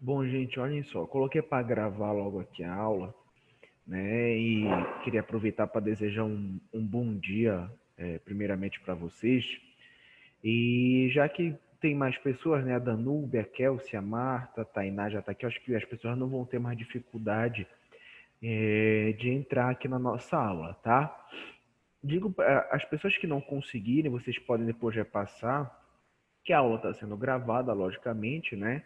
Bom, gente, olhem só, coloquei para gravar logo aqui a aula, né? E queria aproveitar para desejar um bom dia, primeiramente para vocês. E já que tem mais pessoas, né? A Danúbia, a Kelsey, a Marta, a Tainá já está aqui, eu acho que as pessoas não vão ter mais dificuldade de entrar aqui na nossa aula, tá? Digo para as pessoas que não conseguirem, vocês podem depois repassar que a aula está sendo gravada, logicamente, né?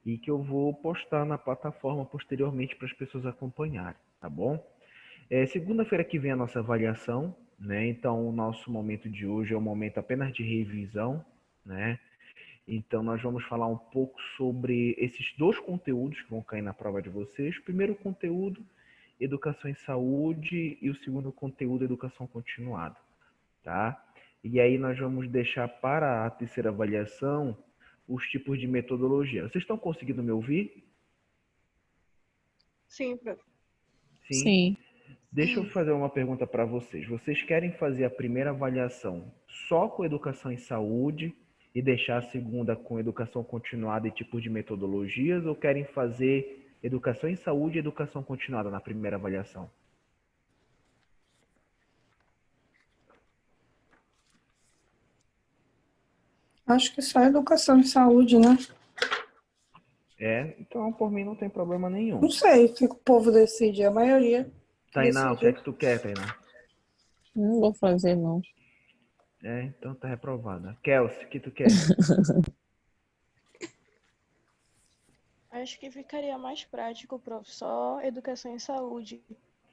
E que eu vou postar na plataforma posteriormente para as pessoas acompanharem, tá bom? Segunda-feira que vem a nossa avaliação, né? Então, o nosso momento de hoje é um momento apenas de revisão, né? Então, nós vamos falar um pouco sobre esses dois conteúdos que vão cair na prova de vocês. O primeiro conteúdo, educação em saúde, e o segundo conteúdo, educação continuada, tá? E aí nós vamos deixar para a terceira avaliação os tipos de metodologia. Vocês estão conseguindo me ouvir? Sim, prof. Sim. Sim. Deixa eu fazer uma pergunta para vocês. Vocês querem fazer a primeira avaliação só com educação em saúde e deixar a segunda com educação continuada e tipos de metodologias, ou querem fazer educação em saúde e educação continuada na primeira avaliação? Acho que só educação e saúde, né? Então por mim não tem problema nenhum. Não sei o que o povo decide, a maioria Tainá, o que é decide. que tu quer, Tainá? Não vou fazer, não. Então tá reprovada. Kelsey, o que tu quer? Acho que ficaria mais prático, prof. Só educação em saúde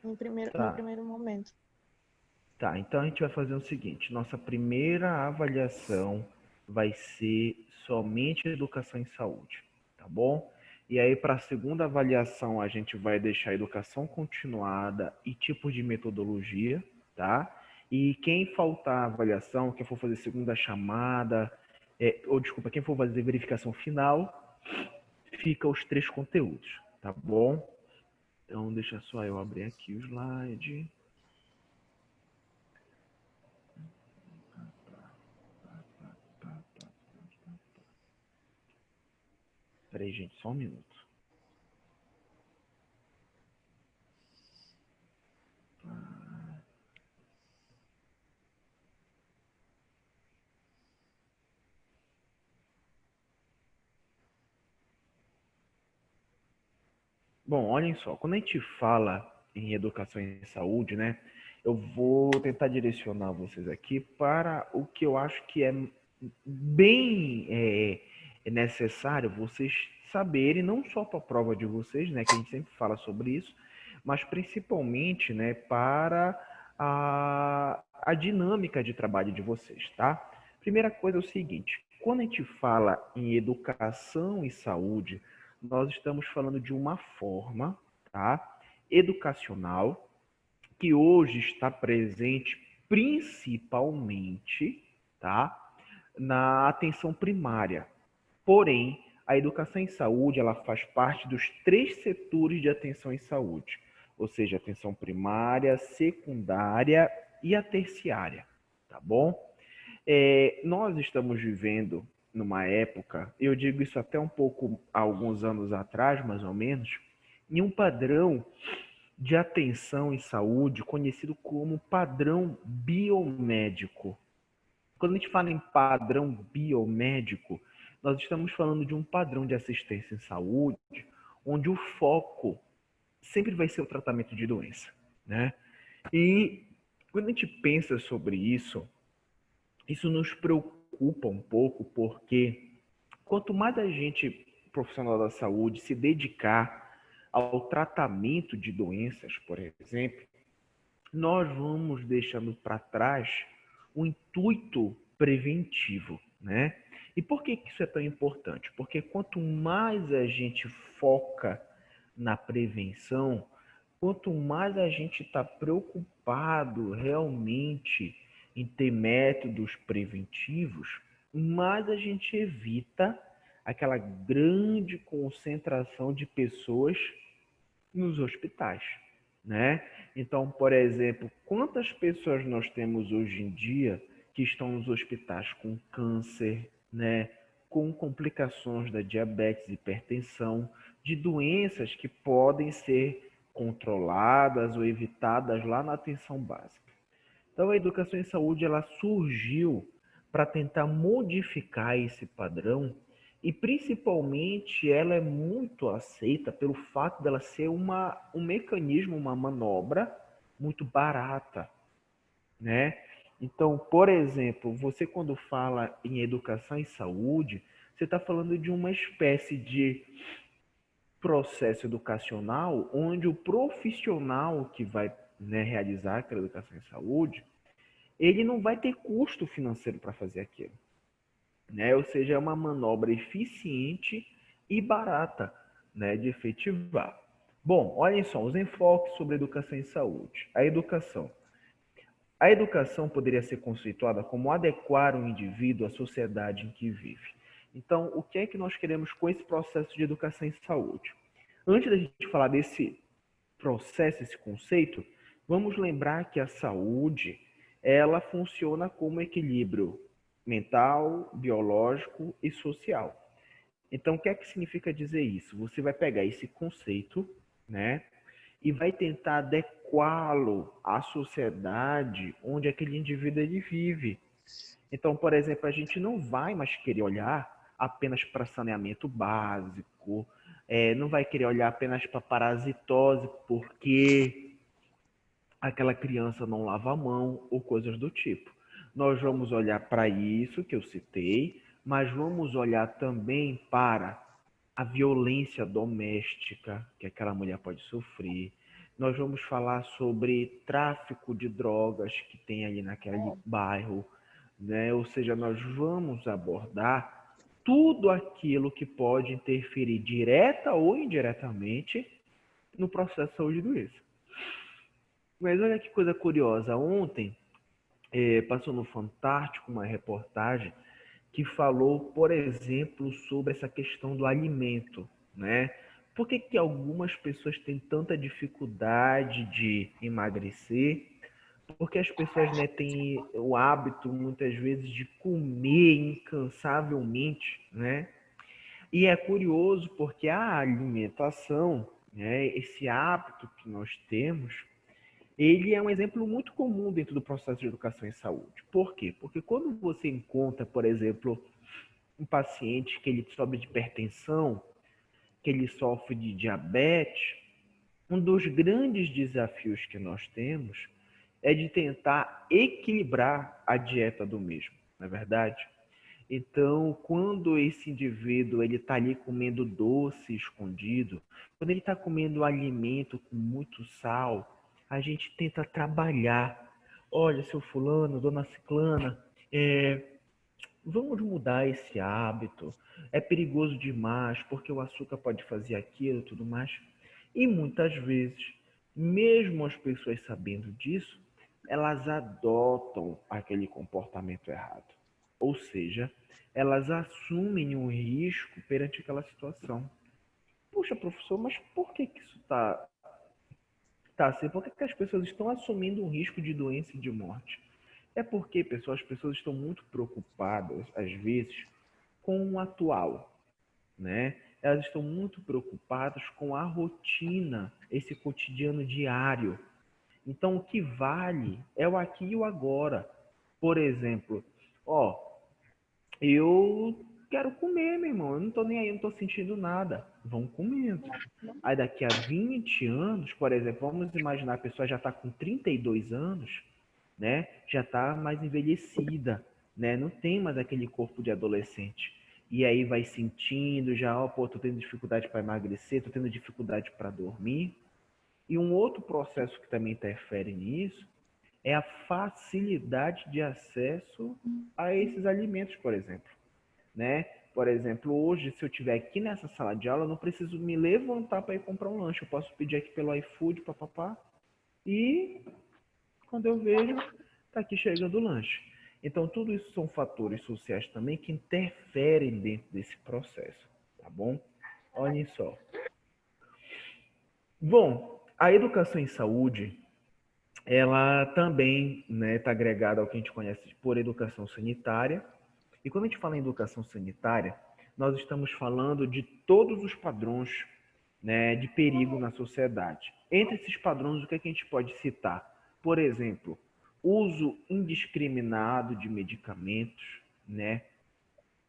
no Tá. primeiro momento. Tá, então a gente vai fazer o seguinte: nossa primeira avaliação vai ser somente educação em saúde, tá bom? E aí, para a segunda avaliação, a gente vai deixar educação continuada e tipos de metodologia, tá? E quem faltar a avaliação, quem for fazer segunda chamada, ou desculpa, quem for fazer verificação final, fica os três conteúdos, tá bom? Então, deixa só eu abrir aqui o slide. Peraí, gente, só um minuto. Bom, olhem só, quando a gente fala em educação em saúde, né, eu vou tentar direcionar vocês aqui para o que eu acho que é bem necessário vocês saberem, não só para a prova de vocês, né, que a gente sempre fala sobre isso, mas principalmente, né, para a dinâmica de trabalho de vocês, tá? Primeira coisa é o seguinte: quando a gente fala em educação e saúde, nós estamos falando de uma forma, tá, educacional que hoje está presente principalmente, tá, na atenção primária. Porém, a educação em saúde, ela faz parte dos três setores de atenção em saúde, ou seja, atenção primária, secundária e a terciária, tá bom? Nós estamos vivendo numa época, eu digo isso até um pouco há alguns anos atrás, mais ou menos, em um padrão de atenção em saúde conhecido como padrão biomédico. Quando a gente fala em padrão biomédico, nós estamos falando de um padrão de assistência em saúde onde o foco sempre vai ser o tratamento de doença, né? E quando a gente pensa sobre isso nos preocupa um pouco, porque quanto mais a gente, profissional da saúde, se dedicar ao tratamento de doenças, por exemplo, nós vamos deixando para trás o intuito preventivo, né? E por que isso é tão importante? Porque quanto mais a gente foca na prevenção, quanto mais a gente está preocupado realmente em ter métodos preventivos, mais a gente evita aquela grande concentração de pessoas nos hospitais, né? Então, por exemplo, quantas pessoas nós temos hoje em dia que estão nos hospitais com câncer, né? Com complicações da diabetes, hipertensão, de doenças que podem ser controladas ou evitadas lá na atenção básica. Então, a educação em saúde ela surgiu para tentar modificar esse padrão e, principalmente, ela é muito aceita pelo fato dela ser um mecanismo, uma manobra muito barata, né? Então, por exemplo, você quando fala em educação e saúde, você está falando de uma espécie de processo educacional onde o profissional que vai, né, realizar aquela educação em saúde, ele não vai ter custo financeiro para fazer aquilo, né? Ou seja, é uma manobra eficiente e barata, né, de efetivar. Bom, olhem só, os enfoques sobre educação em saúde. A educação poderia ser conceituada como adequar um indivíduo à sociedade em que vive. Então, o que é que nós queremos com esse processo de educação em saúde? Antes da gente falar desse processo, esse conceito, vamos lembrar que a saúde, ela funciona como equilíbrio mental, biológico e social. Então, o que é que significa dizer isso? Você vai pegar esse conceito, né, e vai tentar adequá-lo à sociedade onde aquele indivíduo ele vive. Então, por exemplo, a gente não vai mais querer olhar apenas para saneamento básico, não vai querer olhar apenas para parasitose, porque aquela criança não lava a mão ou coisas do tipo. Nós vamos olhar para isso que eu citei, mas vamos olhar também para a violência doméstica que aquela mulher pode sofrer. Nós vamos falar sobre tráfico de drogas que tem ali naquele bairro, né? Ou seja, nós vamos abordar tudo aquilo que pode interferir direta ou indiretamente no processo de saúde e doença. Mas olha que coisa curiosa, ontem passou no Fantástico uma reportagem que falou, por exemplo, sobre essa questão do alimento, né? Por que que algumas pessoas têm tanta dificuldade de emagrecer? Porque as pessoas, né, têm o hábito, muitas vezes, de comer incansavelmente, né? E é curioso porque a alimentação, né, esse hábito que nós temos, ele é um exemplo muito comum dentro do processo de educação em saúde. Por quê? Porque quando você encontra, por exemplo, um paciente que ele sofre de hipertensão, que ele sofre de diabetes, um dos grandes desafios que nós temos é de tentar equilibrar a dieta do mesmo, não é verdade? Então, quando esse indivíduo ele está ali comendo doce escondido, quando ele está comendo alimento com muito sal, a gente tenta trabalhar. Olha, seu fulano, dona ciclana, vamos mudar esse hábito. É perigoso demais, porque o açúcar pode fazer aquilo e tudo mais. E muitas vezes, mesmo as pessoas sabendo disso, elas adotam aquele comportamento errado. Ou seja, elas assumem um risco perante aquela situação. Puxa, professor, mas por que que isso tá assim? Por que que as pessoas estão assumindo um risco de doença e de morte? É porque, pessoal, as pessoas estão muito preocupadas, às vezes, com o atual, né? Elas estão muito preocupadas com a rotina, esse cotidiano diário. Então, o que vale é o aqui e o agora. Por exemplo, ó, eu quero comer, meu irmão. Eu não tô nem aí, eu não tô sentindo nada. Vão comendo. Aí daqui a 20 anos, por exemplo, vamos imaginar a pessoa já está com 32 anos, né? Já está mais envelhecida, né? Não tem mais aquele corpo de adolescente. E aí vai sentindo já, ó, pô, tô tendo dificuldade para emagrecer, tô tendo dificuldade para dormir. E um outro processo que também interfere nisso é a facilidade de acesso a esses alimentos, por exemplo, né? Por exemplo, hoje, se eu estiver aqui nessa sala de aula, eu não preciso me levantar para ir comprar um lanche. Eu posso pedir aqui pelo iFood, papapá, e quando eu vejo, está aqui chegando o lanche. Então, tudo isso são fatores sociais também que interferem dentro desse processo, tá bom? Olhem só. Bom, a educação em saúde, ela também, né, está agregada ao que a gente conhece por educação sanitária. E quando a gente fala em educação sanitária, nós estamos falando de todos os padrões né, de perigo na sociedade. Entre esses padrões, o que é que a gente pode citar? Por exemplo, uso indiscriminado de medicamentos, né,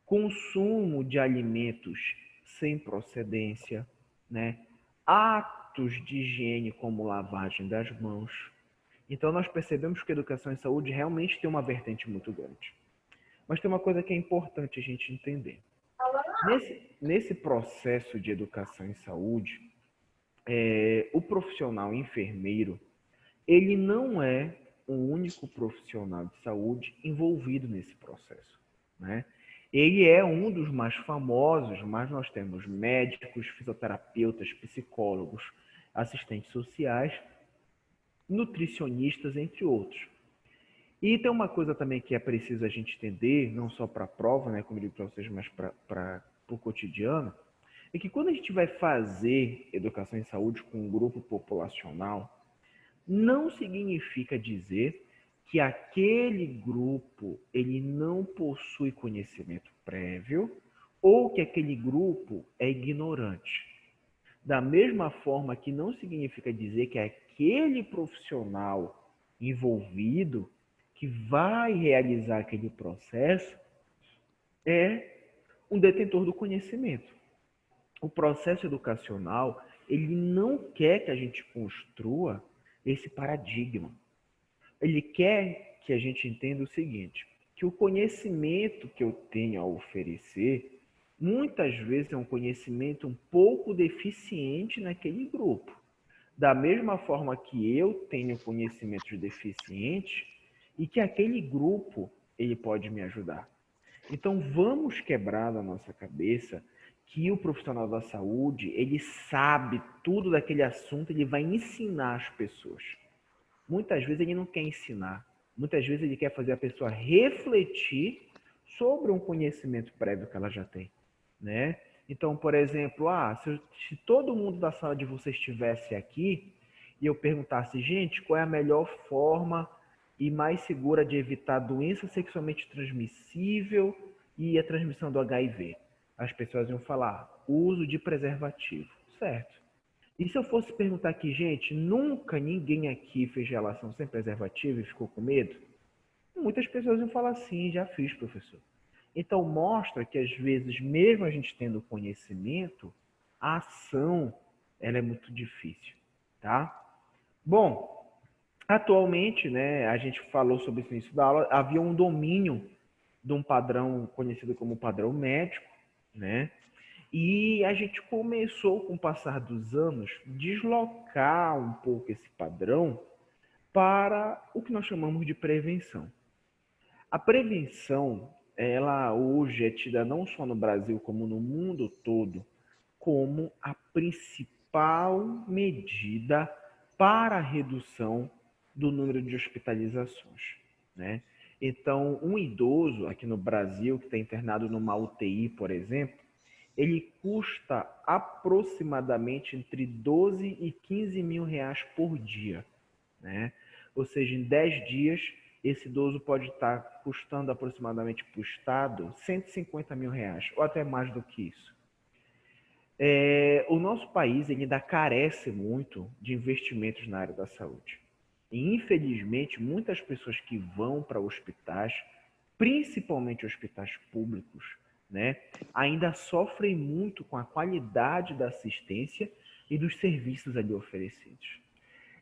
consumo de alimentos sem procedência, né, atos de higiene como lavagem das mãos. Então, nós percebemos que a educação em saúde realmente tem uma vertente muito grande. Mas tem uma coisa que é importante a gente entender. Nesse processo de educação em saúde, o profissional enfermeiro, ele não é o único profissional de saúde envolvido nesse processo, né? Ele é um dos mais famosos, mas nós temos médicos, fisioterapeutas, psicólogos, assistentes sociais, nutricionistas, entre outros. E tem uma coisa também que é preciso a gente entender, não só para a prova, né, como eu digo para vocês, mas para o cotidiano, é que quando a gente vai fazer educação em saúde com um grupo populacional, não significa dizer que aquele grupo ele não possui conhecimento prévio ou que aquele grupo é ignorante. Da mesma forma que não significa dizer que aquele profissional envolvido que vai realizar aquele processo é um detentor do conhecimento. O processo educacional, ele não quer que a gente construa esse paradigma. Ele quer que a gente entenda o seguinte, que o conhecimento que eu tenho a oferecer, muitas vezes é um conhecimento um pouco deficiente naquele grupo. Da mesma forma que eu tenho conhecimentos deficientes e que aquele grupo ele pode me ajudar. Então vamos quebrar na nossa cabeça que o profissional da saúde, ele sabe tudo daquele assunto, ele vai ensinar as pessoas. Muitas vezes ele não quer ensinar, muitas vezes ele quer fazer a pessoa refletir sobre um conhecimento prévio que ela já tem, né? Então, por exemplo, se todo mundo da sala de vocês estivesse aqui e eu perguntasse, gente, qual é a melhor forma e mais segura de evitar doença sexualmente transmissível e a transmissão do HIV? As pessoas iam falar, uso de preservativo, certo? E se eu fosse perguntar aqui, gente, nunca ninguém aqui fez relação sem preservativo e ficou com medo? Muitas pessoas iam falar, sim, já fiz, professor. Então, mostra que, às vezes, mesmo a gente tendo conhecimento, a ação ela é muito difícil, tá? Bom, atualmente, né, a gente falou sobre isso no início da aula, havia um domínio de um padrão conhecido como padrão médico, né? E a gente começou, com o passar dos anos, deslocar um pouco esse padrão para o que nós chamamos de prevenção. A prevenção, ela hoje é tida não só no Brasil, como no mundo todo, como a principal medida para a redução do número de hospitalizações, né? Então, um idoso aqui no Brasil que está internado numa UTI, por exemplo, ele custa aproximadamente entre 12 e 15 mil reais por dia, né? Ou seja, em 10 dias, esse idoso pode estar custando aproximadamente para o Estado 150 mil reais, ou até mais do que isso. O nosso país ele ainda carece muito de investimentos na área da saúde. E, infelizmente, muitas pessoas que vão para hospitais, principalmente hospitais públicos, né, ainda sofrem muito com a qualidade da assistência e dos serviços ali oferecidos.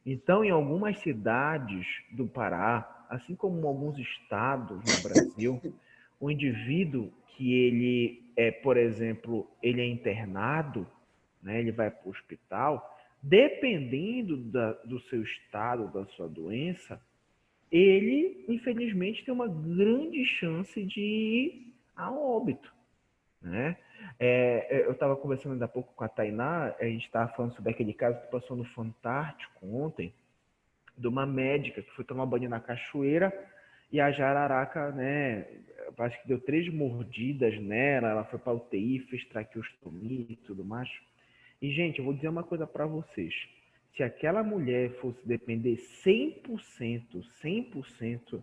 Então, em algumas cidades do Pará, assim como em alguns estados no Brasil, o indivíduo que ele por exemplo, ele é internado, né, ele vai para o hospital, dependendo do seu estado, da sua doença, ele, infelizmente, tem uma grande chance de ir a óbito, né? Eu estava conversando ainda há pouco com a Tainá, a gente estava falando sobre aquele caso que passou no Fantástico ontem, de uma médica que foi tomar banho na cachoeira e a jararaca, né, acho que deu 3 mordidas nela, ela foi para UTI, fez traqueostomia e tudo mais. E, gente, eu vou dizer uma coisa para vocês. Se aquela mulher fosse depender 100%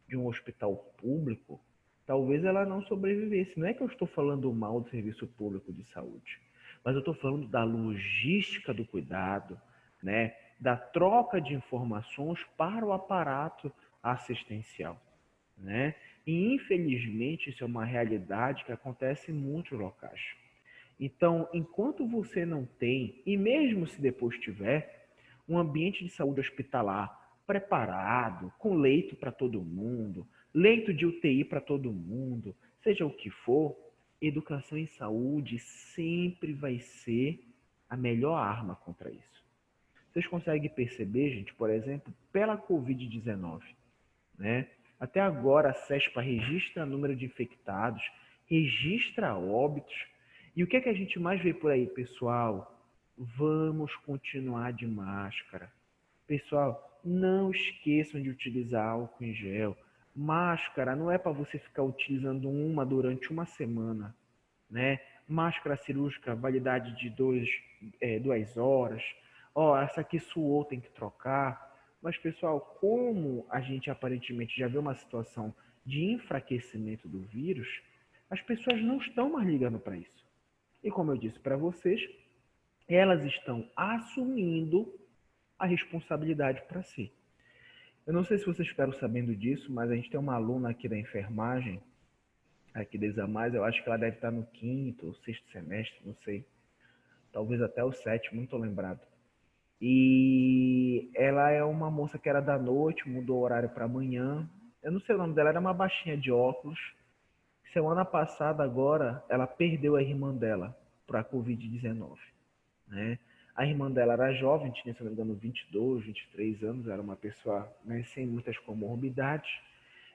de um hospital público, talvez ela não sobrevivesse. Não é que eu estou falando mal do serviço público de saúde, mas eu estou falando da logística do cuidado, né? Da troca de informações para o aparato assistencial, né? E infelizmente isso é uma realidade que acontece em muitos locais. Então, enquanto você não tem, e mesmo se depois tiver, um ambiente de saúde hospitalar preparado, com leito para todo mundo, leito de UTI para todo mundo, seja o que for, educação em saúde sempre vai ser a melhor arma contra isso. Vocês conseguem perceber, gente, por exemplo, pela Covid-19, né? Até agora a CESPA registra número de infectados, registra óbitos. E o que é que a gente mais vê por aí, pessoal? Vamos continuar de máscara. Pessoal, não esqueçam de utilizar álcool em gel. Máscara não é para você ficar utilizando uma durante uma semana, né? Máscara cirúrgica, validade de 2 horas. Ó, essa aqui suou, tem que trocar. Mas, pessoal, como a gente aparentemente já vê uma situação de enfraquecimento do vírus, as pessoas não estão mais ligando para isso. E como eu disse para vocês, elas estão assumindo a responsabilidade para si. Eu não sei se vocês ficaram sabendo disso, mas a gente tem uma aluna aqui da enfermagem, aqui da Isamais, eu acho que ela deve estar no 5º ou 6º semestre, não sei. Talvez até o 7º, não estou lembrado. E ela é uma moça que era da noite, mudou o horário para amanhã. Eu não sei o nome dela, era uma baixinha de óculos. Semana passada, agora, ela perdeu a irmã dela para a Covid-19, né? A irmã dela era jovem, tinha, se não me engano, 22, 23 anos, era uma pessoa, né, sem muitas comorbidades.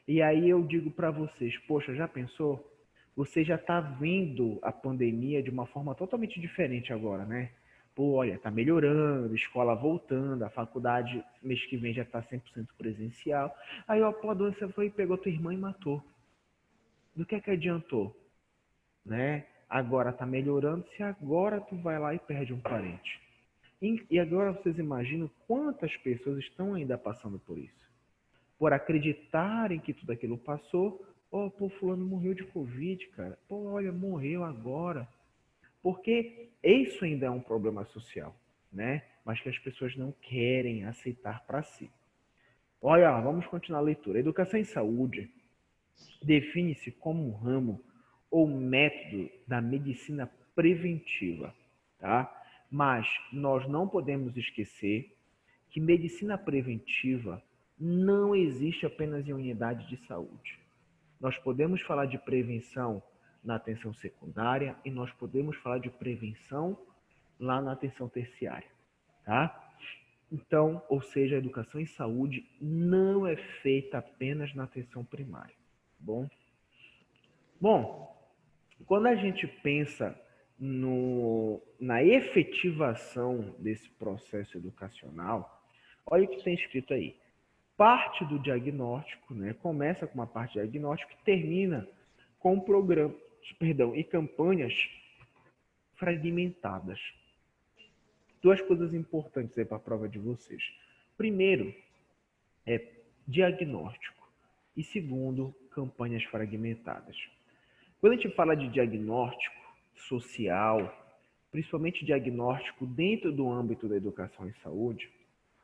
E aí eu digo para vocês, poxa, já pensou? Você já está vendo a pandemia de uma forma totalmente diferente agora, né? Pô, olha, tá melhorando, escola voltando, a faculdade mês que vem já está 100% presencial. Aí, ó, pô, a doença foi, pegou tua irmã e matou. Do que adiantou, né? Agora tá melhorando, se agora tu vai lá e perde um parente. E agora vocês imaginam quantas pessoas estão ainda passando por isso? Por acreditarem que tudo aquilo passou. Oh, pô, fulano morreu de Covid, cara. Pô, olha, morreu agora. Porque isso ainda é um problema social, né? Mas que as pessoas não querem aceitar para si. Olha, vamos continuar a leitura. Educação em saúde define-se como um ramo ou método da medicina preventiva, tá? Mas nós não podemos esquecer que medicina preventiva não existe apenas em unidade de saúde. Nós podemos falar de prevenção na atenção secundária e nós podemos falar de prevenção lá na atenção terciária, tá? Então, ou seja, a educação em saúde não é feita apenas na atenção primária, bom? Bom, quando a gente pensa na efetivação desse processo educacional, olha o que tem escrito aí. Parte do diagnóstico, né, começa com uma parte diagnóstica e termina com programas, e campanhas fragmentadas. Duas coisas importantes aí para a prova de vocês. Primeiro, é diagnóstico. E segundo, campanhas fragmentadas. Quando a gente fala de diagnóstico social, principalmente diagnóstico dentro do âmbito da educação e saúde,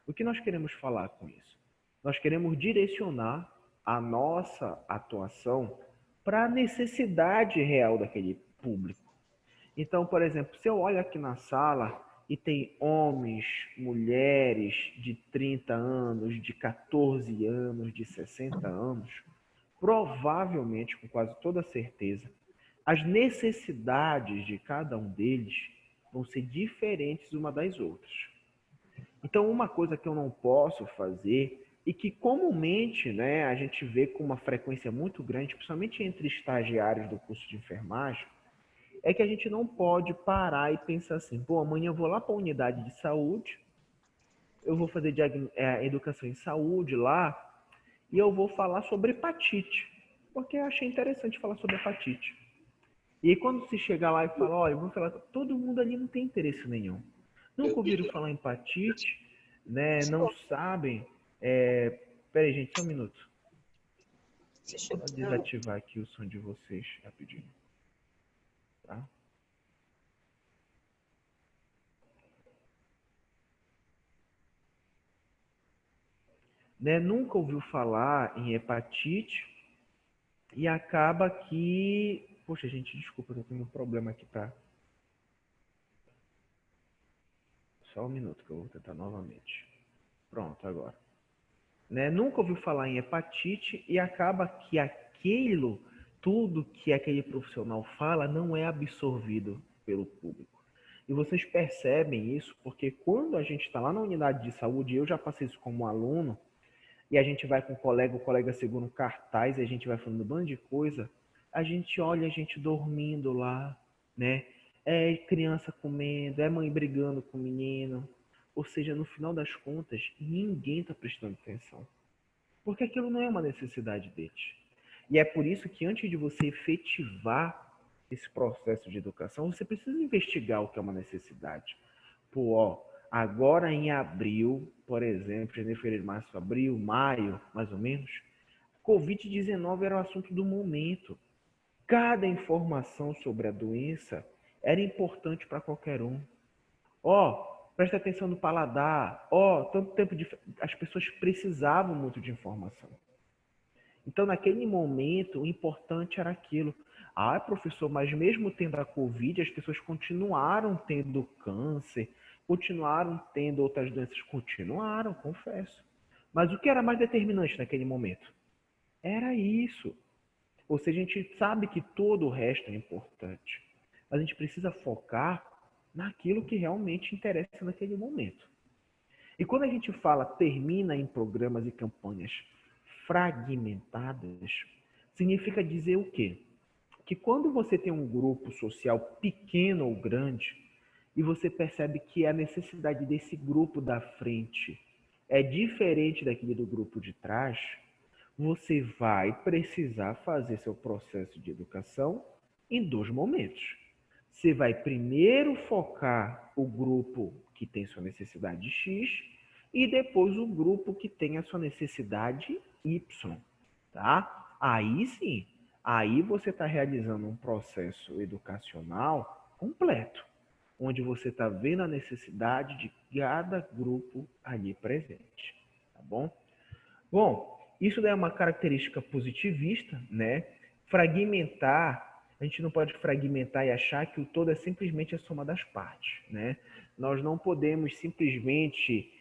o que nós queremos falar com isso? Nós queremos direcionar a nossa atuação para a necessidade real daquele público. Então, por exemplo, se eu olho aqui na sala e tem homens, mulheres de 30 anos, de 14 anos, de 60 anos, provavelmente, com quase toda certeza, as necessidades de cada um deles vão ser diferentes uma das outras. Então, uma coisa que eu não posso fazer e que comumente, né, a gente vê com uma frequência muito grande, principalmente entre estagiários do curso de enfermagem, é que a gente não pode parar e pensar assim, pô, amanhã eu vou lá para a unidade de saúde, eu vou fazer educação em saúde lá e eu vou falar sobre hepatite, porque eu achei interessante falar sobre hepatite. E aí quando se chegar lá e falar, olha, vamos falar, todo mundo ali não tem interesse nenhum. Nunca ouviram falar em hepatite, né? Não sabem. Peraí, gente, só um minuto. Vou desativar aqui o som de vocês rapidinho. Tá? né? Nunca ouviu falar em hepatite e acaba que... Poxa, gente, desculpa, eu tô tendo um problema aqui para... Só um minuto que eu vou tentar novamente. Pronto, agora. Né? Nunca ouviu falar em hepatite e acaba que aquilo, tudo que aquele profissional fala, não é absorvido pelo público. E vocês percebem isso porque quando a gente está lá na unidade de saúde, eu já passei isso como aluno, e a gente vai com o colega segura um cartaz e a gente vai falando um bando de coisa, a gente olha a gente dormindo lá, né? É criança comendo, é mãe brigando com o menino. Ou seja, no final das contas, ninguém está prestando atenção. Porque aquilo não é uma necessidade deles. E é por isso que antes de você efetivar esse processo de educação, você precisa investigar o que é uma necessidade. Pô, ó, agora em abril, por exemplo, janeiro, fevereiro, março, abril, maio, mais ou menos, Covid-19 era o assunto do momento. Cada informação sobre a doença era importante para qualquer um. Ó, presta atenção no paladar. Ó, tanto tempo de... As pessoas precisavam muito de informação. Então, naquele momento, o importante era aquilo. Ah, professor, mas mesmo tendo a Covid, as pessoas continuaram tendo câncer, continuaram tendo outras doenças. Continuaram, confesso. Mas o que era mais determinante naquele momento? Era isso. Ou seja, a gente sabe que todo o resto é importante. Mas a gente precisa focar naquilo que realmente interessa naquele momento. E quando a gente fala termina em programas e campanhas fragmentadas, significa dizer o quê? Que quando você tem um grupo social pequeno ou grande, e você percebe que a necessidade desse grupo da frente é diferente daquele do grupo de trás, você vai precisar fazer seu processo de educação em dois momentos. Você vai primeiro focar o grupo que tem sua necessidade X e depois o grupo que tem a sua necessidade Y, tá? Aí sim, aí você está realizando um processo educacional completo, onde você está vendo a necessidade de cada grupo ali presente, tá bom? Bom, isso daí é uma característica positivista, né? Fragmentar, a gente não pode fragmentar e achar que o todo é simplesmente a soma das partes, né? Nós não podemos simplesmente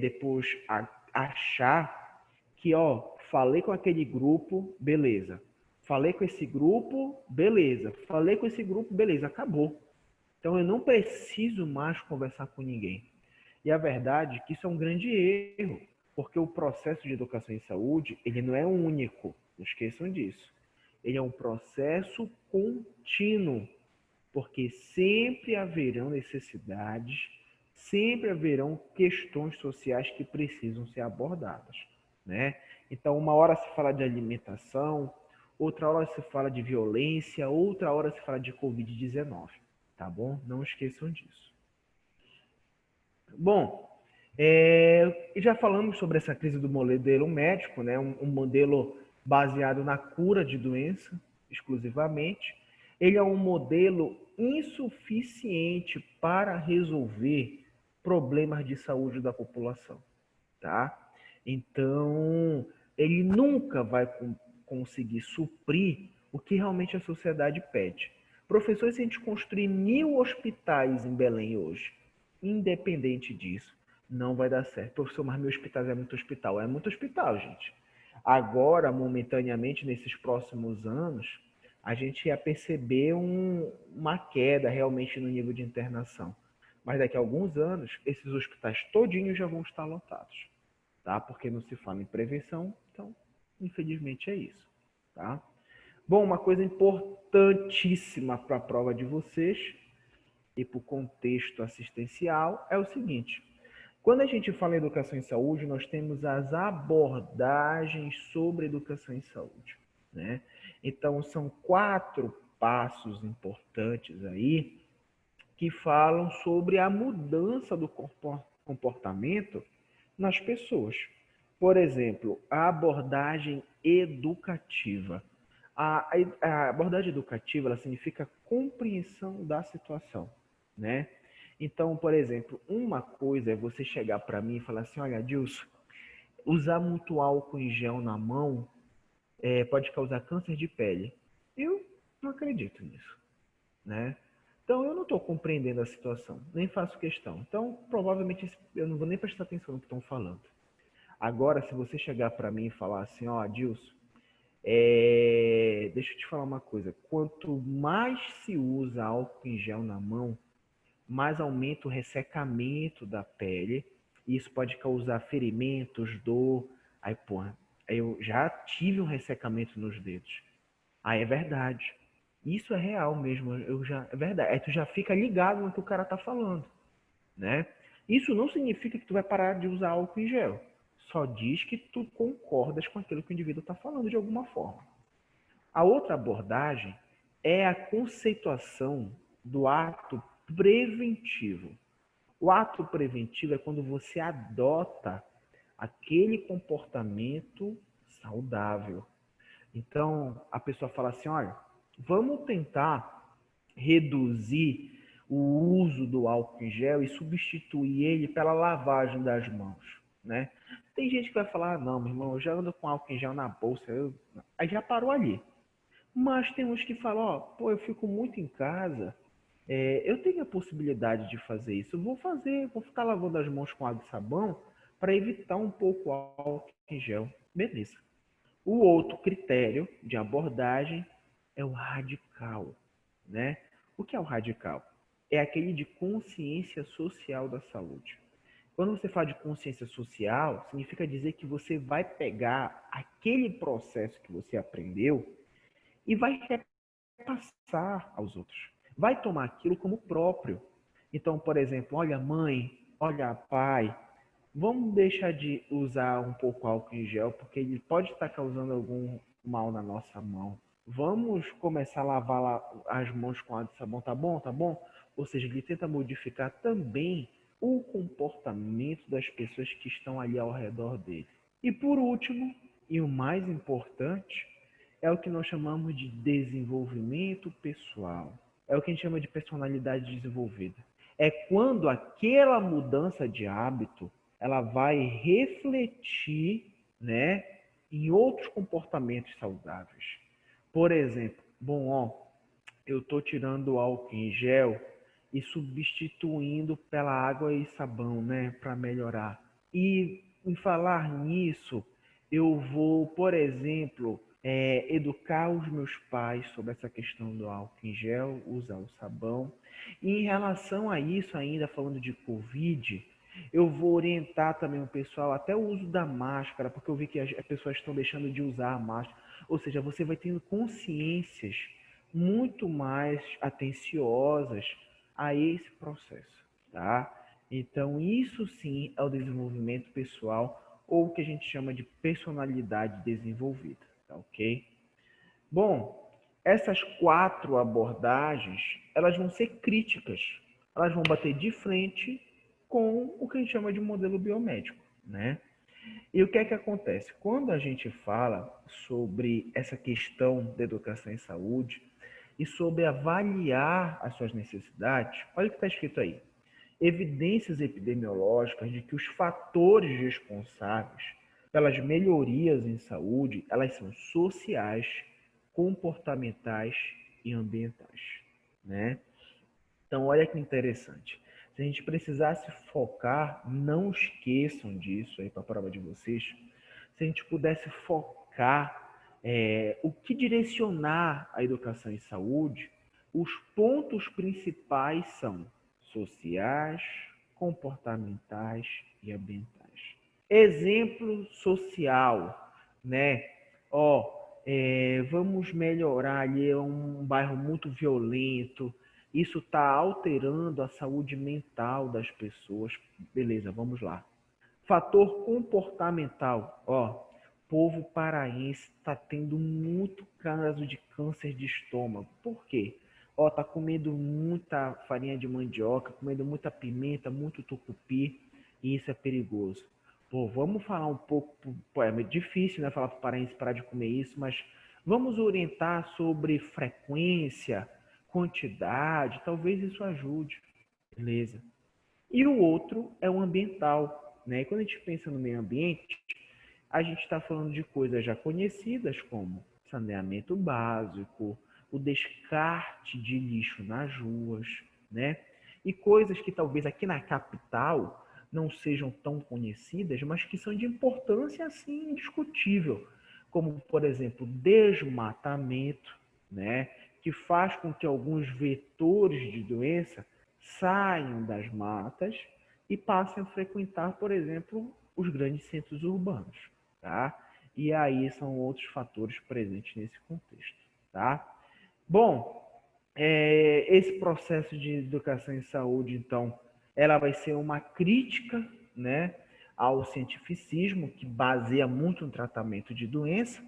depois achar que, ó, falei com aquele grupo, beleza. Falei com esse grupo, beleza. Falei com esse grupo, beleza, acabou. Então eu não preciso mais conversar com ninguém. E a verdade é que isso é um grande erro, porque o processo de educação em saúde, ele não é único, não esqueçam disso. Ele é um processo contínuo, porque sempre haverão necessidades, sempre haverão questões sociais que precisam ser abordadas, né? Então, uma hora se fala de alimentação, outra hora se fala de violência, outra hora se fala de Covid-19, tá bom? Não esqueçam disso. Bom, já falamos sobre essa crise do modelo médico, né? Um modelo baseado na cura de doença, exclusivamente. Ele é um modelo insuficiente para resolver problemas de saúde da população, tá? Então, ele nunca vai conseguir suprir o que realmente a sociedade pede. Professor, se a gente construir 1000 hospitais em Belém hoje, independente disso, não vai dar certo. Professor, mas meu hospital é muito hospital. É muito hospital, gente. Agora, momentaneamente, nesses próximos anos, a gente ia perceber uma queda realmente no nível de internação. Mas daqui a alguns anos, esses hospitais todinhos já vão estar lotados, tá? Porque não se fala em prevenção, então, infelizmente é isso, tá? Bom, uma coisa importantíssima para a prova de vocês e para o contexto assistencial é o seguinte: quando a gente fala em educação em saúde, nós temos as abordagens sobre educação em saúde, né? Então, são 4 passos importantes aí que falam sobre a mudança do comportamento nas pessoas. Por exemplo, a abordagem educativa. A abordagem educativa ela significa compreensão da situação, né? Então, por exemplo, uma coisa é você chegar para mim e falar assim: olha, Dilson, Usar muito álcool em gel na mão pode causar câncer de pele. Eu não acredito nisso, né? Então eu não estou compreendendo a situação, nem faço questão. Então provavelmente eu não vou nem prestar atenção no que estão falando. Agora, se você chegar para mim e falar assim, ó, Adilson, deixa eu te falar uma coisa. Quanto mais se usa álcool em gel na mão, mais aumenta o ressecamento da pele. E isso pode causar ferimentos, dor. Aí, porra, eu já tive um ressecamento nos dedos. Aí é verdade. Isso é real mesmo. É verdade. Aí tu já fica ligado no que o cara tá falando, né? Isso não significa que tu vai parar de usar álcool em gel. Só diz que tu concordas com aquilo que o indivíduo está falando de alguma forma. A outra abordagem é a conceituação do ato preventivo. O ato preventivo é quando você adota aquele comportamento saudável. Então, a pessoa fala assim, olha, vamos tentar reduzir o uso do álcool em gel e substituir ele pela lavagem das mãos, né? Tem gente que vai falar, ah, não, meu irmão, eu já ando com álcool em gel na bolsa, aí já parou ali. Mas tem uns que falam, ó, pô, eu fico muito em casa, eu tenho a possibilidade de fazer isso, eu vou fazer, vou ficar lavando as mãos com água e sabão para evitar um pouco o álcool em gel. Beleza. O outro critério de abordagem é o radical, né? O que é o radical? É aquele de consciência social da saúde. Quando você fala de consciência social, significa dizer que você vai pegar aquele processo que você aprendeu e vai repassar aos outros. Vai tomar aquilo como próprio. Então, por exemplo, olha mãe, olha pai, vamos deixar de usar um pouco álcool em gel, porque ele pode estar causando algum mal na nossa mão. Vamos começar a lavar as mãos com água e sabão, tá bom? Tá bom? Ou seja, ele tenta modificar também o comportamento das pessoas que estão ali ao redor dele. E por último, e o mais importante, é o que nós chamamos de desenvolvimento pessoal. É o que a gente chama de personalidade desenvolvida. É quando aquela mudança de hábito ela vai refletir, né, em outros comportamentos saudáveis. Por exemplo, bom, ó, eu estou tirando o álcool em gel e substituindo pela água e sabão, né, para melhorar. E em falar nisso, eu vou, por exemplo, educar os meus pais sobre essa questão do álcool em gel, usar o sabão. E em relação a isso, ainda falando de Covid, eu vou orientar também o pessoal até o uso da máscara, porque eu vi que as pessoas estão deixando de usar a máscara. Ou seja, você vai tendo consciências muito mais atenciosas a esse processo, tá? Então, isso sim é o desenvolvimento pessoal ou o que a gente chama de personalidade desenvolvida, tá ok? Bom, essas 4 abordagens, elas vão ser críticas. Elas vão bater de frente com o que a gente chama de modelo biomédico, né? E o que é que acontece? Quando a gente fala sobre essa questão da educação em saúde e sobre avaliar as suas necessidades, olha o que está escrito aí. Evidências epidemiológicas de que os fatores responsáveis pelas melhorias em saúde, elas são sociais, comportamentais e ambientais, né? Então, olha que interessante. Se a gente precisasse focar, não esqueçam disso aí para a prova de vocês. Se a gente pudesse focar o que direcionar a educação em saúde, os pontos principais são sociais, comportamentais e ambientais. Exemplo social, né? Ó, vamos melhorar ali, é um bairro muito violento, isso está alterando a saúde mental das pessoas. Beleza, vamos lá. Fator comportamental, ó, povo paraense está tendo muito caso de câncer de estômago. Por quê? Ó, tá comendo muita farinha de mandioca, comendo muita pimenta, muito tucupi, e isso é perigoso. Pô, vamos falar um pouco, pô, é meio difícil, né, falar para o paraense parar de comer isso, mas vamos orientar sobre frequência, quantidade, talvez isso ajude. Beleza. E o outro é o ambiental, né? E quando a gente pensa no meio ambiente, A gente está falando de coisas já conhecidas como saneamento básico, o descarte de lixo nas ruas, né? E coisas que talvez aqui na capital não sejam tão conhecidas, mas que são de importância assim indiscutível, como por exemplo, desmatamento, né, que faz com que alguns vetores de doença saiam das matas e passem a frequentar, por exemplo, os grandes centros urbanos, tá? E aí são outros fatores presentes nesse contexto, tá? Bom, esse processo de educação em saúde, então, ela vai ser uma crítica, né, ao cientificismo, que baseia muito no tratamento de doença.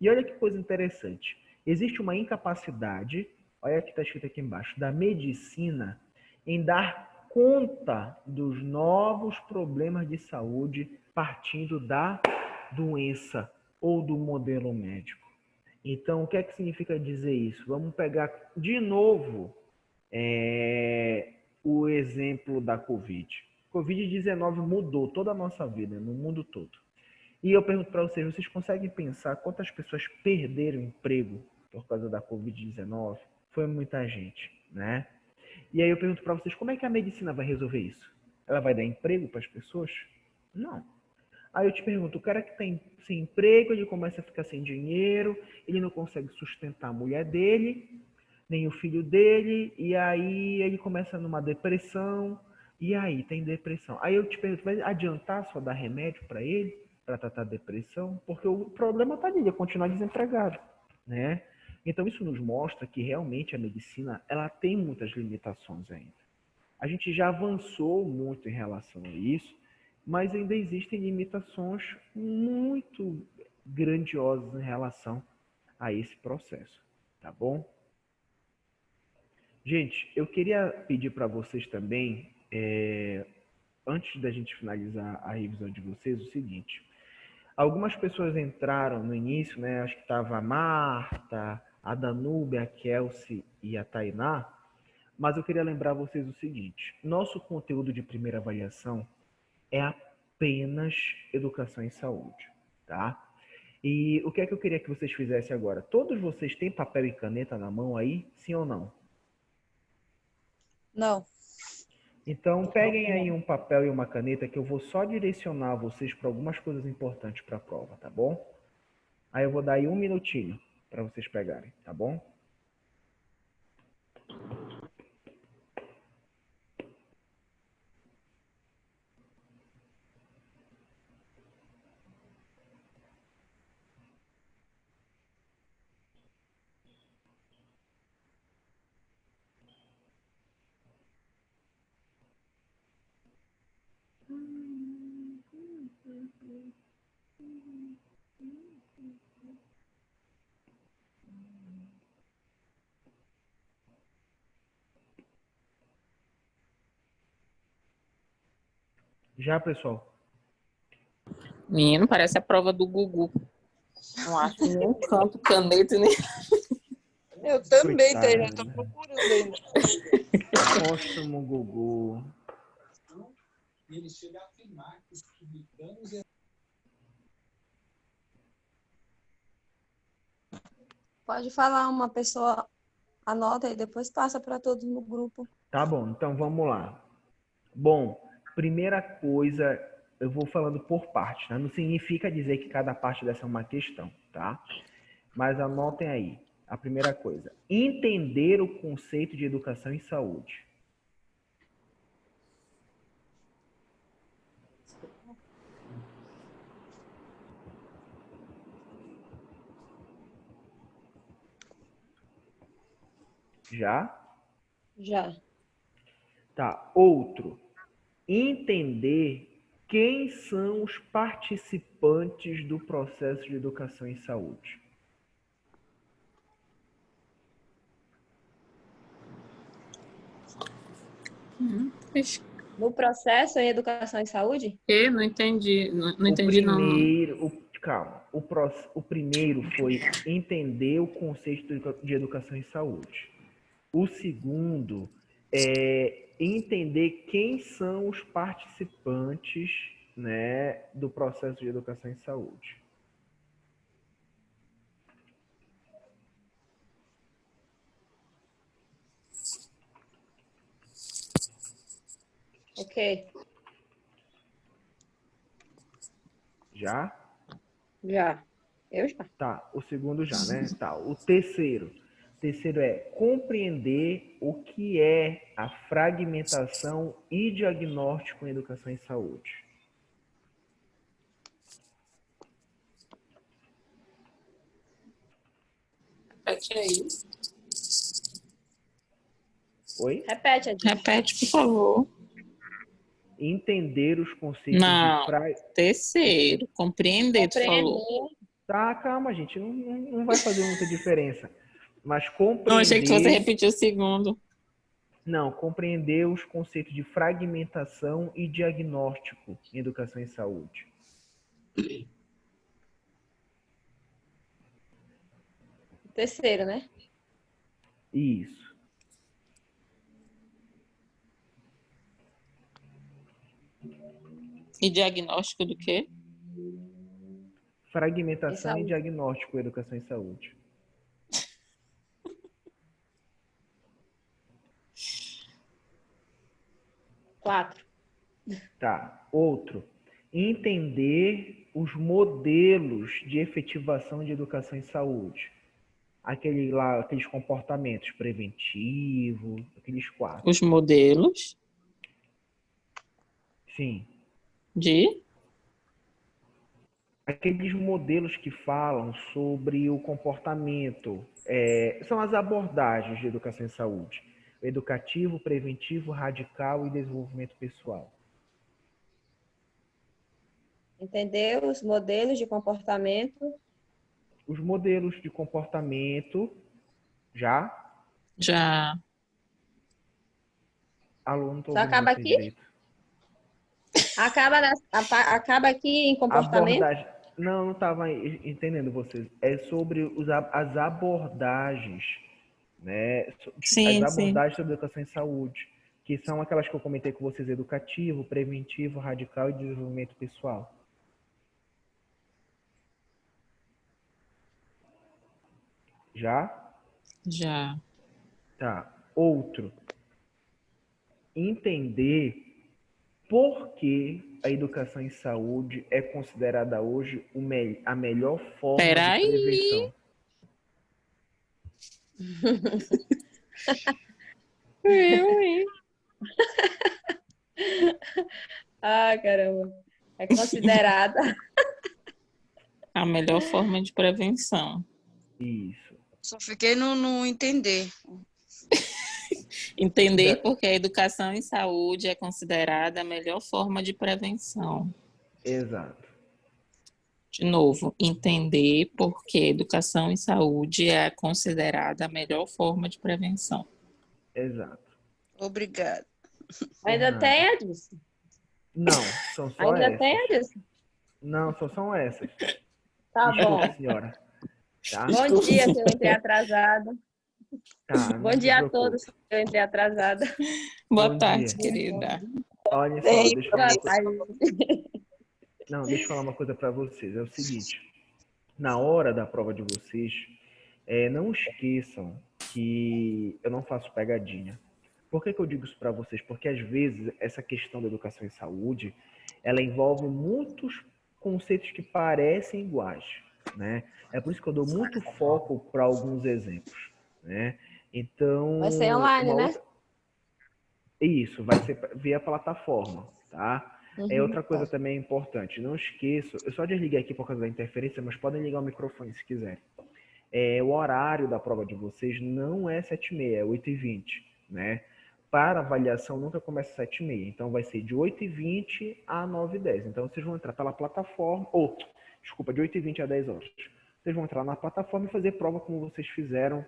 E olha que coisa interessante, existe uma incapacidade, olha o que está escrito aqui embaixo, da medicina em dar conta dos novos problemas de saúde partindo da doença ou do modelo médico. Então, o que é que significa dizer isso? Vamos pegar de novo o exemplo da Covid. Covid-19 mudou toda a nossa vida, no mundo todo. E eu pergunto para vocês, vocês conseguem pensar quantas pessoas perderam emprego por causa da Covid-19? Foi muita gente, né? E aí eu pergunto para vocês, como é que a medicina vai resolver isso? Ela vai dar emprego para as pessoas? Não. Aí eu te pergunto, o cara que está sem emprego, ele começa a ficar sem dinheiro, ele não consegue sustentar a mulher dele, nem o filho dele, e aí ele começa numa depressão, e aí tem depressão. Aí eu te pergunto, vai adiantar só dar remédio para ele, para tratar a depressão? Porque o problema está ali, ele continuar desempregado, né? Então isso nos mostra que realmente a medicina, ela tem muitas limitações ainda. A gente já avançou muito em relação a isso, mas ainda existem limitações muito grandiosas em relação a esse processo, tá bom? Gente, eu queria pedir para vocês também, antes da gente finalizar a revisão de vocês, o seguinte. Algumas pessoas entraram no início, né? Acho que estava a Marta, a Danúbia, a Kelsey e a Tainá, mas eu queria lembrar vocês o seguinte. Nosso conteúdo de primeira avaliação é apenas educação em saúde, tá? E o que é que eu queria que vocês fizessem agora? Todos vocês têm papel e caneta na mão aí, sim ou não? Não. Então, peguem aí um papel e uma caneta que eu vou só direcionar vocês para algumas coisas importantes para a prova, tá bom? Aí eu vou dar aí um minutinho para vocês pegarem, tá bom? Já, pessoal? Menino, parece a prova do Gugu. Não acho nenhum canto, caneta, nem. Eu também, Coitada. já tô procurando ainda. Póstumo Gugu. Ele chega a afirmar que os publicanos Pode falar, uma pessoa anota e depois passa para todos no grupo. Tá bom, então vamos lá. Bom, primeira coisa, eu vou falando por parte, tá? Não significa dizer que cada parte dessa é uma questão, tá? Mas anotem aí. A primeira coisa, entender o conceito de educação em saúde. Já? Já. Tá. Outro, entender quem são os participantes do processo de educação em saúde. No processo em educação e saúde? Eu não entendi. Não entendi, não. Calma. O primeiro foi entender o conceito de educação em saúde. O segundo é entender quem são os participantes né, do processo de educação em saúde. Ok, Já? já. Eu já. Tá, o segundo já, né? Tá, o terceiro. O terceiro é compreender o que é a fragmentação e diagnóstico em educação em saúde. Repete aí. Oi? Repete, Adilson. Repete, por favor. Entender os conceitos Não. de Terceiro, compreender, tu falou. Compreender. Tá, calma, gente, não vai fazer muita diferença. Mas Não, achei que você compreender. repetiu o segundo. Não, compreender os conceitos de fragmentação e diagnóstico em educação em saúde. Terceiro, né? Isso. E diagnóstico do quê? Fragmentação e saúde. diagnóstico em educação em saúde. Quatro. Tá. Outro. Entender os modelos de efetivação de educação em saúde. Aqueles comportamentos preventivos, aqueles quatro. Os modelos Sim. de... Aqueles modelos que falam sobre o comportamento. São as abordagens de educação em saúde. Educativo, preventivo, radical e desenvolvimento pessoal. Entender os modelos de comportamento. Os modelos de comportamento, já? Já. Alô, não estou Só ouvindo acaba você aqui? direito. Acaba aqui em comportamento? Abordagem. Não estava entendendo vocês. É sobre as abordagens, né? As Sim, sim. abordagens sobre educação em saúde, que são aquelas que eu comentei com vocês: educativo, preventivo, radical e desenvolvimento pessoal. Já? Já. Tá. Outro. Entender por que a educação em saúde é considerada hoje a melhor forma de Peraí. prevenção. Eu, hein? Ah, caramba. É considerada. A melhor forma de prevenção. Isso. Só fiquei no entender. Entender porque a educação em saúde é considerada a melhor forma de prevenção. Exato. De novo, entender porque a educação em saúde é considerada a melhor forma de prevenção. Exato. Obrigada. Ainda nada. tem, Adilson? Não, são só Ainda essas. tem, Adilson? Não, só são essas. Tá Desculpa, bom. senhora. Tá? Bom dia, que eu entrei atrasada. Tá, Bom não se dia a preocupe. todos, que eu entrei atrasada. Boa Bom tarde, dia. querida. Olha só, deixa eu falar Boa uma coisa. tarde. Não, deixa eu falar uma coisa para vocês. É o seguinte, na hora da prova de vocês, não esqueçam que eu não faço pegadinha. Por que eu digo isso para vocês? Porque às vezes essa questão da educação em saúde, ela envolve muitos conceitos que parecem iguais, né? É por isso que eu dou muito foco para alguns exemplos, né? Então, Vai ser online, uma né? outra... Isso, vai ser via plataforma, tá? Outra coisa Tá. também importante, não esqueçam, eu só desliguei aqui por causa da interferência, mas podem ligar o microfone se quiserem. O horário da prova de vocês não é 7h30, é 8h20, né? Para avaliação nunca começa às 7h30, então vai ser de 8h20 a 9h10. Então vocês vão entrar pela plataforma, desculpa, de 8h20 a 10 horas. Vocês vão entrar na plataforma e fazer prova como vocês fizeram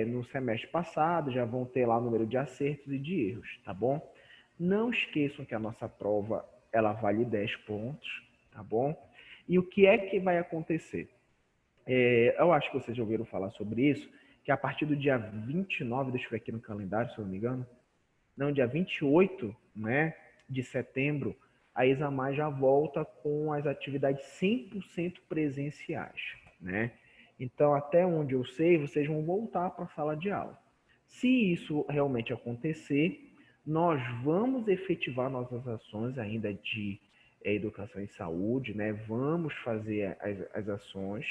no semestre passado, já vão ter lá o número de acertos e de erros, tá bom? Não esqueçam que a nossa prova, ela vale 10 pontos, tá bom? E o que é que vai acontecer? Eu acho que vocês já ouviram falar sobre isso, que a partir do dia 29, deixa eu ver aqui no calendário, se eu não me engano, não, dia 28, né, de setembro, a Examar já volta com as atividades 100% presenciais, né? Então, até onde eu sei, vocês vão voltar para a sala de aula. Se isso realmente acontecer, nós vamos efetivar nossas ações ainda de educação e saúde, né? Vamos fazer as ações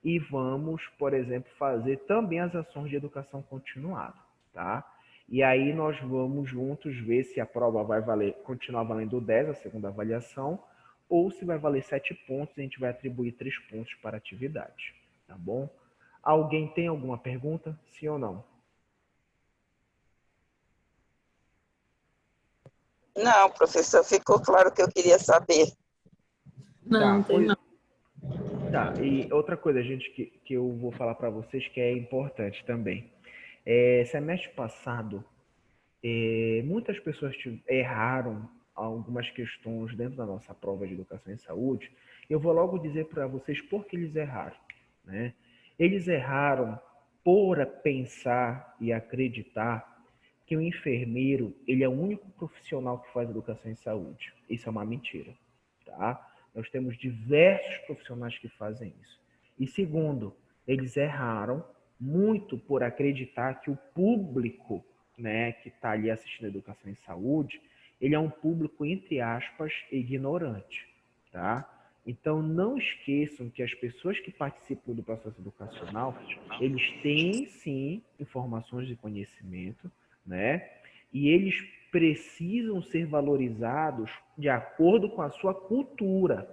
e vamos, por exemplo, fazer também as ações de educação continuada, tá? E aí nós vamos juntos ver se a prova vai continuar valendo 10, a segunda avaliação, ou se vai valer 7 pontos e a gente vai atribuir 3 pontos para a atividade, tá bom? Alguém tem alguma pergunta? Sim ou não? Não, professor, ficou claro o que eu queria saber. Não, Tá, tem não. Tá, e outra coisa, gente, que eu vou falar para vocês que é importante também. Semestre passado, muitas pessoas erraram algumas questões dentro da nossa prova de educação e saúde. Eu vou logo dizer para vocês por que eles erraram, né? Eles erraram por pensar e acreditar que o enfermeiro, ele é o único profissional que faz educação em saúde. Isso é uma mentira, tá? Nós temos diversos profissionais que fazem isso. E segundo, eles erraram muito por acreditar que o público, né, que está ali assistindo a educação em saúde, ele é um público, entre aspas, ignorante, tá? Então, não esqueçam que as pessoas que participam do processo educacional, eles têm, sim, informações e conhecimento, né? E eles precisam ser valorizados de acordo com a sua cultura,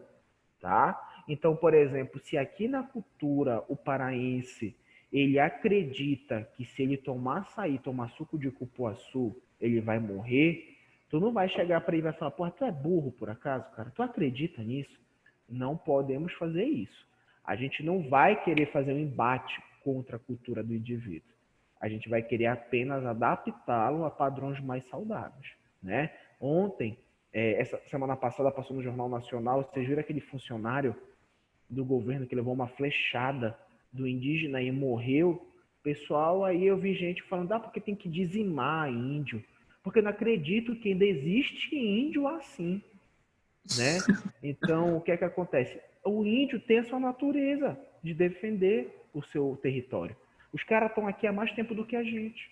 tá? Então, por exemplo, se aqui na cultura o paraense ele acredita que se ele tomar açaí, tomar suco de cupuaçu, ele vai morrer, tu não vai chegar para ele e vai falar, pô, tu é burro por acaso, cara? Tu acredita nisso? Não podemos fazer isso. A gente não vai querer fazer um embate contra a cultura do indivíduo. A gente vai querer apenas adaptá-lo a padrões mais saudáveis, né? Ontem, essa semana passada, passou no Jornal Nacional, vocês viram aquele funcionário do governo que levou uma flechada do indígena e morreu? Pessoal, aí eu vi gente falando, porque tem que dizimar índio. Porque eu não acredito que ainda existe índio assim, né? Então, o que é que acontece? O índio tem a sua natureza de defender o seu território. Os caras estão aqui há mais tempo do que a gente,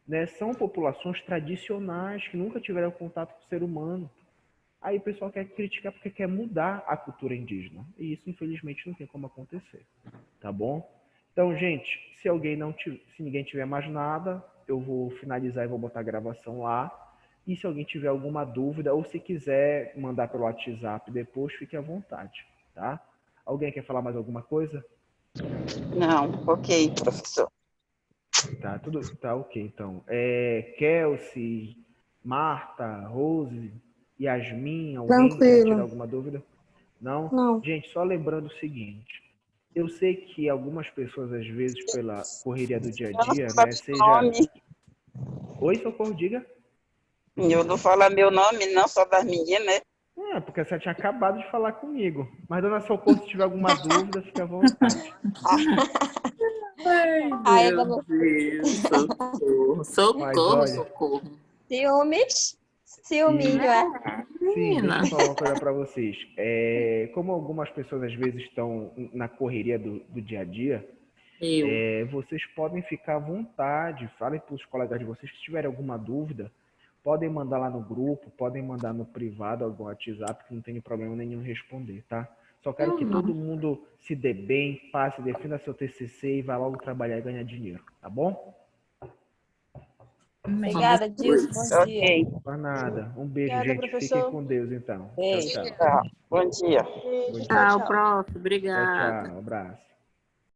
né? São populações tradicionais que nunca tiveram contato com o ser humano. Aí o pessoal quer criticar porque quer mudar a cultura indígena. E isso, infelizmente, não tem como acontecer. Tá bom? Então, gente, se ninguém tiver mais nada, eu vou finalizar e vou botar a gravação lá. E se alguém tiver alguma dúvida, ou se quiser mandar pelo WhatsApp depois, fique à vontade, tá? Alguém quer falar mais alguma coisa? Não, ok, professor. Tá, tudo tá ok, então. Kelsey, Marta, Rose, Yasmin, alguém quer Tranquilo. tirar alguma dúvida? Não? Não. Gente, só lembrando o seguinte. Eu sei que algumas pessoas, às vezes, pela correria do dia a dia, né, seja... Nome. Oi, Socorro, diga. Eu não falo meu nome, não, só das meninas, né? Porque você tinha acabado de falar comigo. Mas, dona Socorro, se tiver alguma dúvida, fique à vontade. Ai, Meu dona- Deus, socorro. Mas Socorro, olha, socorro. Ciúmes? Ciúminho, é? sim, deixa Menina. eu falar uma coisa para vocês. Como algumas pessoas às vezes estão na correria do dia a dia, vocês podem ficar à vontade, falem para os colegas de vocês que se tiverem alguma dúvida, podem mandar lá no grupo, podem mandar no privado, algum WhatsApp, que não tem problema nenhum em responder, tá? Só quero que todo mundo se dê bem, passe, defenda seu TCC e vá logo trabalhar e ganhar dinheiro, tá bom? Obrigada, Dilson. Bom dia. Ok, Não faz nada. Um beijo, Obrigada, gente. professor. Fiquem com Deus, então. Beijo. Tchau, tchau. tá. Bom dia. Beijo, Tchau, tchau. prof. Tchau, Obrigada. tchau. Um abraço.